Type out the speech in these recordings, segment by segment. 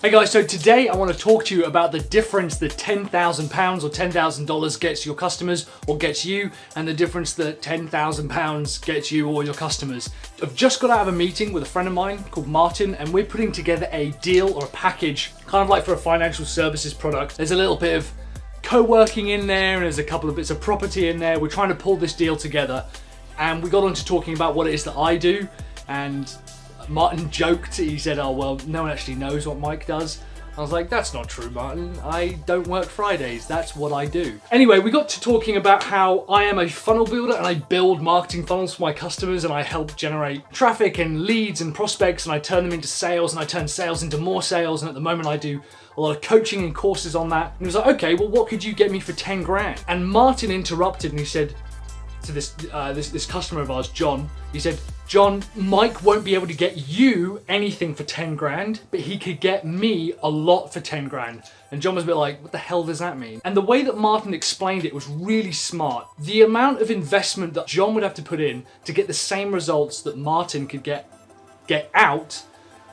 Hey guys, so today I want to talk to you about the difference that £10,000 or $10,000 gets your customers or gets you, and the difference that £10,000 gets you or your customers. I've just got out of a meeting with a friend of mine called Martin, and we're putting together a deal or a package, kind of like for a financial services product. There's a little bit of co-working in there, and there's a couple of bits of property in there. We're trying to pull this deal together, and we got on to talking about what it is that I do, and Martin joked, he said, oh well, no one actually knows what Mike does. I was like, that's not true, Martin. I don't work Fridays, that's what I do. Anyway, we got to talking about how I am a funnel builder and I build marketing funnels for my customers, and I help generate traffic and leads and prospects, and I turn them into sales, and I turn sales into more sales, and at the moment I do a lot of coaching and courses on that. And he was like, okay, well what could you get me for 10 grand? And Martin interrupted and he said to this customer of ours, John, he said, John, Mike won't be able to get you anything for 10 grand, but he could get me a lot for 10 grand. And John was a bit like, what the hell does that mean? And the way that Martin explained it was really smart. The amount of investment that John would have to put in to get the same results that Martin could get out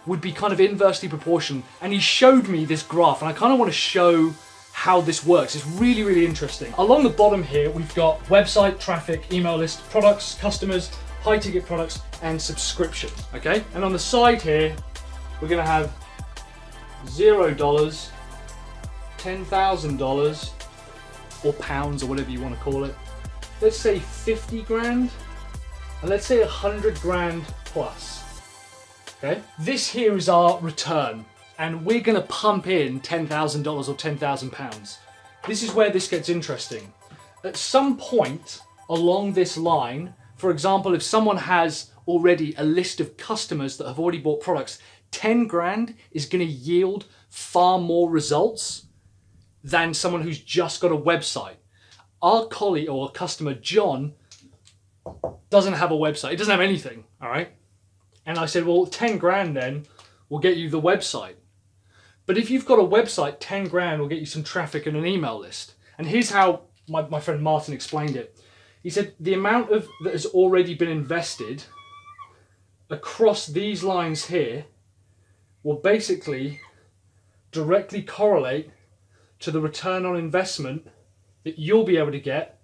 would be kind of inversely proportional. And he showed me this graph, and I kind of want to show how this works. It's really, really interesting. Along the bottom here, we've got website, traffic, email list, products, customers, high ticket products, and subscription, okay? And on the side here, we're gonna have $0, $10,000, or pounds, or whatever you wanna call it. Let's say 50 grand, and let's say 100 grand plus, okay? This here is our return, and we're gonna pump in $10,000 or £10,000. This is where this gets interesting. At some point along this line, for example, if someone has already a list of customers that have already bought products, 10 grand is gonna yield far more results than someone who's just got a website. Our colleague or customer, John, doesn't have a website. He doesn't have anything, all right? And I said, well, 10 grand then will get you the website. But if you've got a website, 10 grand will get you some traffic and an email list. And here's how my friend Martin explained it. He said the amount that has already been invested across these lines here will basically directly correlate to the return on investment that you'll be able to get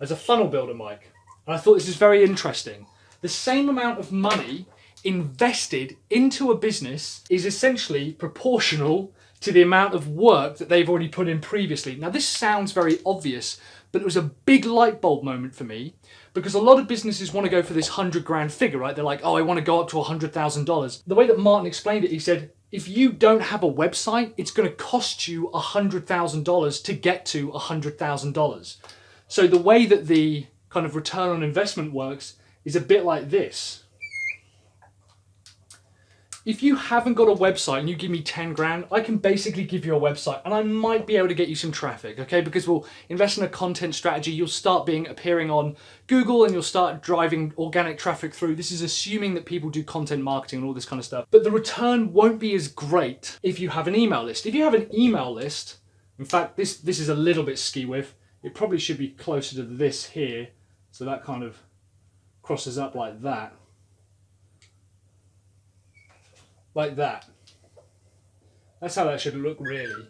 as a funnel builder, Mike. And I thought this is very interesting. The same amount of money invested into a business is essentially proportional to the amount of work that they've already put in previously. Now this sounds very obvious, but it was a big light bulb moment for me, because a lot of businesses want to go for this 100 grand figure, right? They're like, oh, I want to go up to $100,000. The way that Martin explained it, he said, if you don't have a website, it's going to cost you $100,000 to get to $100,000. So the way that the kind of return on investment works is a bit like this. If you haven't got a website and you give me 10 grand, I can basically give you a website, and I might be able to get you some traffic, okay? Because we'll invest in a content strategy, you'll start appearing on Google, and you'll start driving organic traffic through. This is assuming that people do content marketing and all this kind of stuff. But the return won't be as great if you have an email list. If you have an email list, in fact, this is a little bit ski with, it probably should be closer to this here, so that kind of crosses up like that. Like that. That's how that should look, really.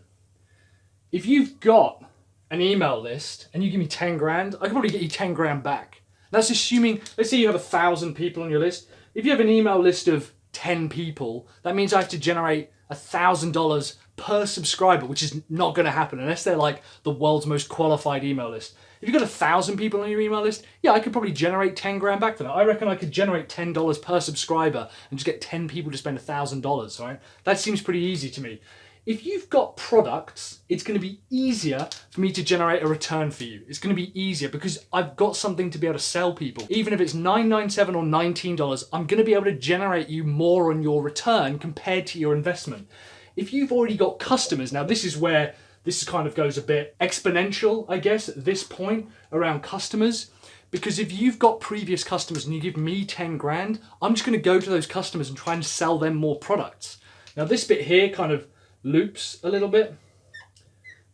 If you've got an email list and you give me 10 grand, I can probably get you 10 grand back. That's assuming, let's say you have 1,000 people on your list. If you have an email list of 10 people, that means I have to generate $1,000 per subscriber, which is not going to happen unless they're like the world's most qualified email list. If you've got 1,000 people on your email list, yeah, I could probably generate 10 grand back for that. I reckon I could generate $10 per subscriber and just get 10 people to spend $1,000, right? That seems pretty easy to me. If you've got products, it's going to be easier for me to generate a return for you. It's going to be easier because I've got something to be able to sell people. Even if it's $9.97 or $19, I'm going to be able to generate you more on your return compared to your investment. If you've already got customers, now this is where this kind of goes a bit exponential, I guess, at this point around customers. Because if you've got previous customers and you give me 10 grand, I'm just going to go to those customers and try and sell them more products. Now this bit here kind of loops a little bit,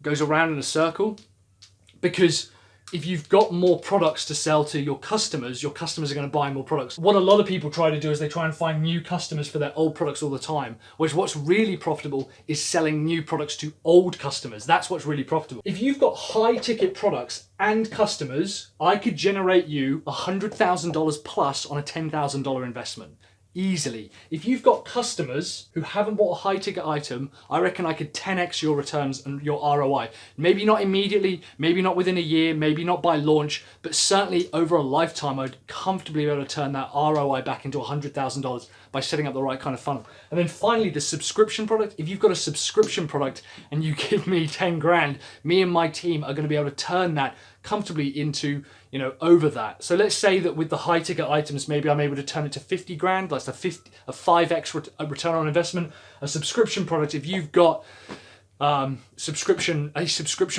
goes around in a circle, because if you've got more products to sell to your customers are going to buy more products. What a lot of people try to do is they try and find new customers for their old products all the time, whereas what's really profitable is selling new products to old customers. That's what's really profitable. If you've got high ticket products and customers, I could generate you $100,000 plus on a $10,000 investment. Easily. If you've got customers who haven't bought a high ticket item, I reckon I could 10x your returns and your ROI. Maybe not immediately, maybe not within a year, maybe not by launch, but certainly over a lifetime, I'd comfortably be able to turn that ROI back into $100,000 by setting up the right kind of funnel. And then finally, the subscription product. If you've got a subscription product and you give me 10 grand, me and my team are going to be able to turn that comfortably into, you know, over that. So let's say that with the high ticket items, maybe I'm able to turn it to 50 grand. That's a 5x return on investment. A subscription product, if you've got a subscription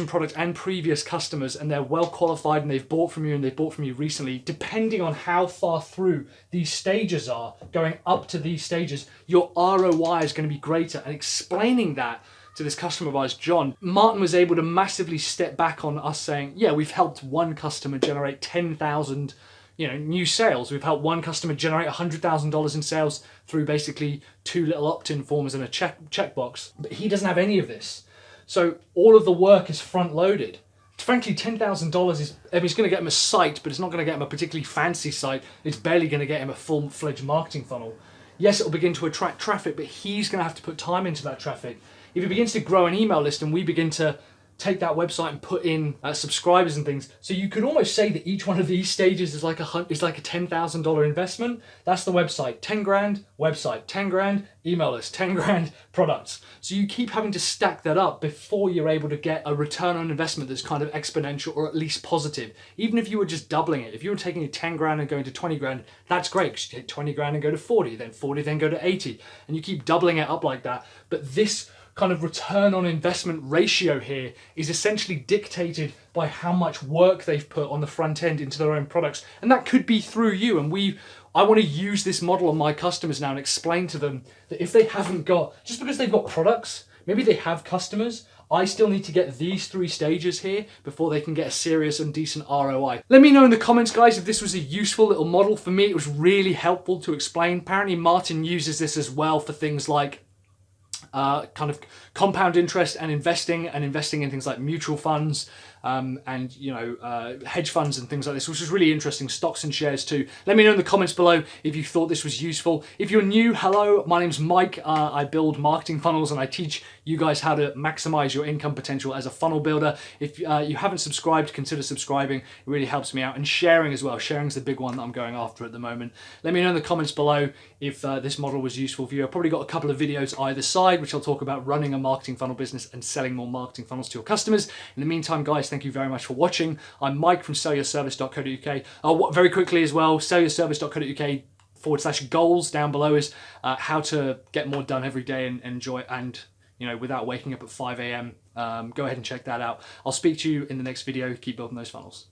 product and previous customers and they're well qualified and they've bought from you and they've bought from you recently, depending on how far through these stages are, going up to these stages, your ROI is going to be greater. And explaining that to this customer of ours, John, Martin was able to massively step back on us saying, yeah, we've helped one customer generate 10,000 new sales. We've helped one customer generate $100,000 in sales through basically 2 little opt-in forms and a checkbox. But he doesn't have any of this. So all of the work is front loaded. Frankly, $10,000 is, it's going to get him a site, but it's not going to get him a particularly fancy site. It's barely going to get him a full-fledged marketing funnel. Yes, it'll begin to attract traffic, but he's going to have to put time into that traffic. If he begins to grow an email list and we begin to take that website and put in subscribers and things, so you could almost say that each one of these stages is like a $10,000 investment. That's the website, 10 grand, website, 10 grand, email list, 10 grand, products. So you keep having to stack that up before you're able to get a return on investment that's kind of exponential or at least positive. Even if you were just doubling it, if you were taking a 10 grand and going to 20 grand, that's great, because you take 20 grand and go to 40, then 40, then go to 80, and you keep doubling it up like that. But this kind of return on investment ratio here is essentially dictated by how much work they've put on the front end into their own products. And that could be through you. And I want to use this model on my customers now and explain to them that if they haven't got, just because they've got products, maybe they have customers, I still need to get these 3 stages here before they can get a serious and decent ROI. Let me know in the comments, guys, if this was a useful little model. For me, it was really helpful to explain. Apparently Martin uses this as well for things like kind of compound interest and investing in things like mutual funds and hedge funds and things like this, which is really interesting. Stocks and shares too. Let me know in the comments below if you thought this was useful. If you're new, hello, my name's Mike. I build marketing funnels and I teach you guys how to maximize your income potential as a funnel builder. If you haven't subscribed, consider subscribing. It really helps me out, and sharing as well. Sharing is the big one that I'm going after at the moment. Let me know in the comments below if this model was useful for you. I've probably got a couple of videos either side, which I'll talk about running a marketing funnel business and selling more marketing funnels to your customers. In the meantime, guys, thank you very much for watching. I'm Mike from sellyourservice.co.uk. Very quickly as well, sellyourservice.co.uk/goals down below is how to get more done every day and enjoy, and without waking up at 5 a.m. Go ahead and check that out. I'll speak to you in the next video. Keep building those funnels.